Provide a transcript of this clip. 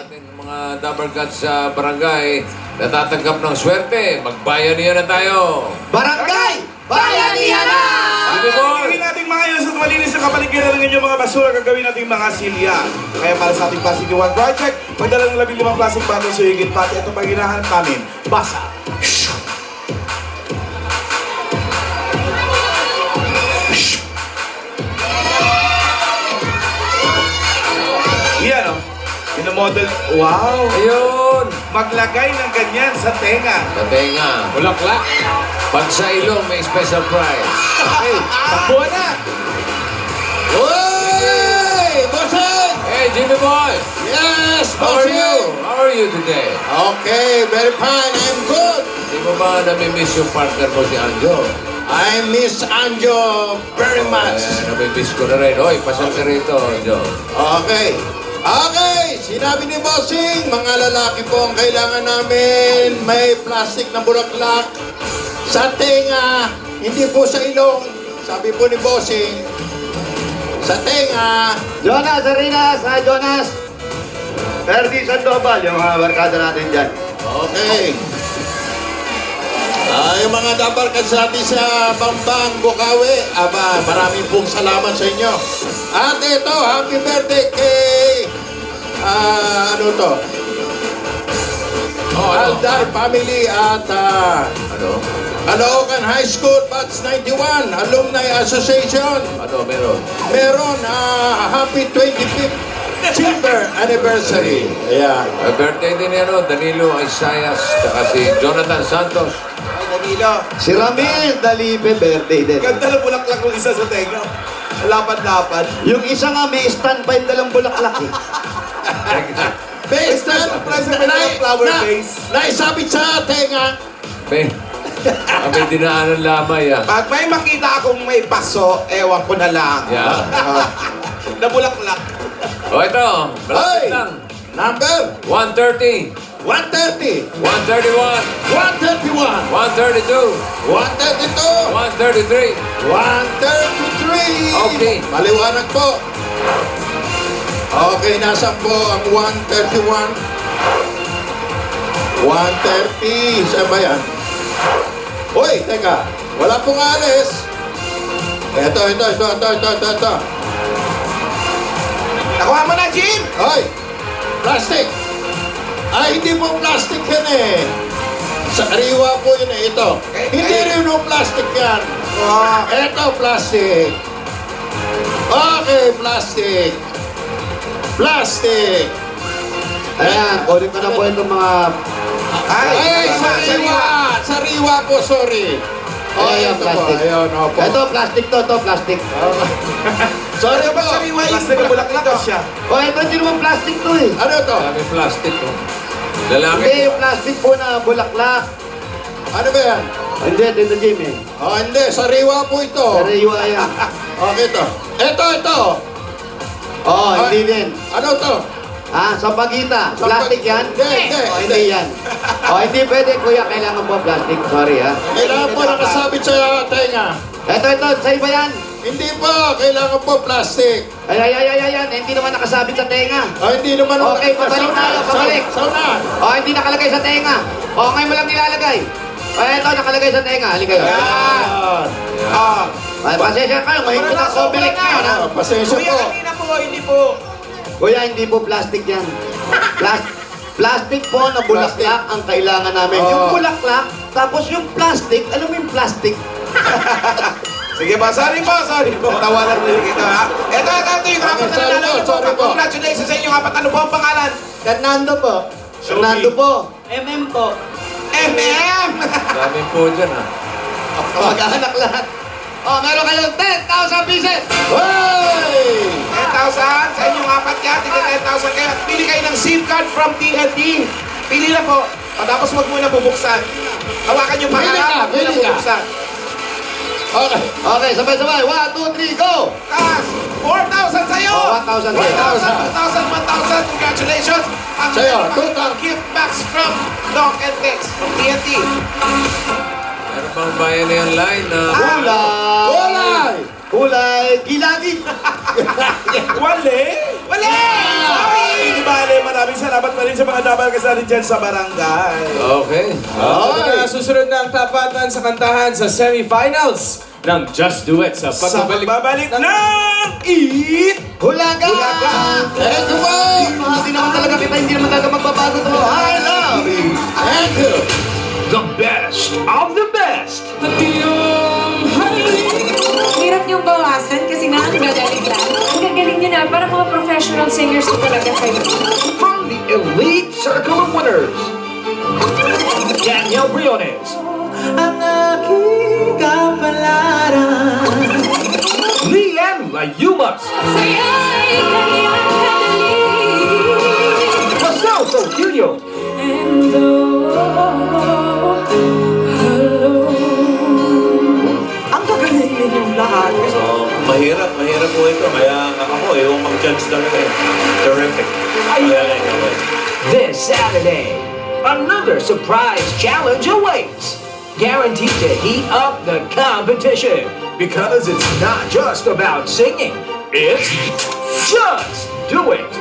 ating mga Dabber Cats sa barangay natatanggap ng swerte. Magbayanihan na tayo. Barangay! Bayanihan na! Sige, boy. Hingin nating maayos at malinis na kapaligiran ng inyong mga basura gagawin nating mga silya. Kaya para sa ating Plastic One Project, magdala ng 15 plastic bottles sa higit pati ito pag hinahanap namin. Basa! Yan o. Model. Wow! Ayun. Maglagay ng ganyan sa tenga. Sa tenga. Bulaklak. Pag sa ilong, may special prize. Hey, takbuhan na! Uy! Bossing! Hey, Jimmy Boy. Yes, How are you? bossing! How are you today? Okay, very fine. I'm good. Di mo ba nami-miss yung partner mo si Anjo? I miss Anjo very much. Nami-miss ko na rin. Hoy, pasal ka rito, Anjo. Okay. Okay, sinabi ni Bossing, mga lalaki po ang kailangan namin. May plastic na bulaklak sa tenga, hindi po sa ilong. Sabi po ni Bossing, sa tenga. Jonas Arinas, Jonas. Ferdy Sandoval, yung mga barkada natin dyan. Okay. Yung mga Dabber Cats natin sa Bambang, Bukawi, aba, maraming pong salamat sa inyo. At ito, happy birthday kay, ano to? Aldar family at, Ano? Caloocan High School, Batch 91, Alumni Association. Ano, meron? Meron, happy 25th silver anniversary. Yeah. Birthday din ni ano, Danilo Isayas, saka si Jonathan Santos. Ay, Danilo. Si Ramil Dalipe, birthday din. Ganda ng bulaklak ng isa sa tenga. Lapad-lapad. Yung isa nga may standby dalang bulaklak eh. Base na, Surprise na may flower base. naisabit sa tenga. May, may dinaanan lamay ah. Pag may makita akong may paso, ewan ko na lang. Yeah. Na bulaklak. O ito, malapit Hoy! lang. Number 130, 130, 131, 131, 132, 132, 133. 133. Okay. Maliwanag po. Okay, nasan po ang 131? 130. Saan ba yan? Uy, teka. Wala pong alis. Ito. Nakuha mo na, Jim! Hoy! Plastic! Ay, hindi po plastic yan eh. Sa kariwa po yun eh. Ito. Hindi rin po plastic yan. Ito, plastic. Okay, plastic. Plastic. Ayan, kunin ko na po itong mga... Ay, sariwa. Sariwa po, sorry. Ayan, ito po. plastic. Ayun, opo. Ito, plastic to, plastic. Sorry po. Plastic na bulaklak siya. O, ito hindi naman plastic to eh. Ano to? Dami plastic oh. Hindi, Lalaki. yung plastic po na bulaklak. Ano ba yan? Hindi, Tito Jimmy. Oh, hindi. Sariwa po ito. Sariwa yan. Okay, ito. Ito. Oo, hindi din. Ano to? Sa pagita. Plastic yan? Hindi. O, hindi yan. O, hindi pwede, kuya. Kailangan po plastic. Sorry, ha. Kailangan po nakasabit sa tenga. Ito, sa iba yan. Hindi po, kailangan po plastic. Ay. Hindi naman nakasabit sa tenga. Hindi naman. Okay, pabalik tayo, pabalik. Sauna. O, hindi nakalagay sa tenga. O, ngayon mo lang nilalagay. O, ito, nakalagay sa tenga. Halika kayo. Yan. Ay, pasensya kayo. Mahigpit ang comic ngayon, ha. Pasensya Kuya, po. kanina po, hindi po. Kuya, hindi po plastic yan. Plastic po na bulaklak ang kailangan namin. Oo. Yung bulaklak, tapos yung plastic, alam mo yung plastic? Sige ba, sorry po. Tawanan rin kita, ha? Ito, yung apat na Sorry nanalo po, sorry po. Congratulations sa inyong apat. Ano po ang pangalan? Fernando po. Sophie. Fernando po. MM! Dami po dyan ah. Mag-anak lahat. O, meron kayong 10,000 pieces. Hoy! 10,000 sa inyong apat yan. Tika 10,000 kayo. Pili kayo ng SIM card from TNT. Pili na po. Tapos huwag muna bubuksan. Hawakan yung Pili pangalan. ka, Huwag muna pili ka. bubuksan. Okay. Okay, sabay-sabay. 1, 2, 3, go! Taas! 4,000 sa'yo! Oh, 1,000 sa'yo. 1,000. Congratulations! Ang Sa'yo, meron gift box from Doc and Tex from TNT. Meron bang bayan na yung line na... Kulay! Kulay! Kulay gilagid. Wale! Wale! Sorry! Hindi bale, maraming salamat pa rin sa mga dapat kasali dyan sa barangay. Okay. Susunod na ang tapatan sa kantahan sa semifinals ng Just Do It sa Sa pagbabalik pagbabalik ng Eat! Hulaga! Hulaga! Thank you po! Hindi naman talaga kita, hindi naman talaga magbabago to. I love you! Thank you! The best of the best. Hirap niyong bawasan kasi nga ang gagaling lang. Ang gagaling niyo na, para mga professional singers na talaga kayo. From the elite circle of winners, Danielle Briones, Ang aking kapalaran. Leanne Layumas, Saya'y kanyang kadali. Marcel Sotilio, And though ang gagaling ninyong lahat. Mahirap po ito. Kaya ako, yung mag-judge talaga eh. Terrific. Magaling ako eh. this Saturday, another surprise challenge awaits. Guaranteed to heat up the competition because it's not just about singing, it's Just Do It.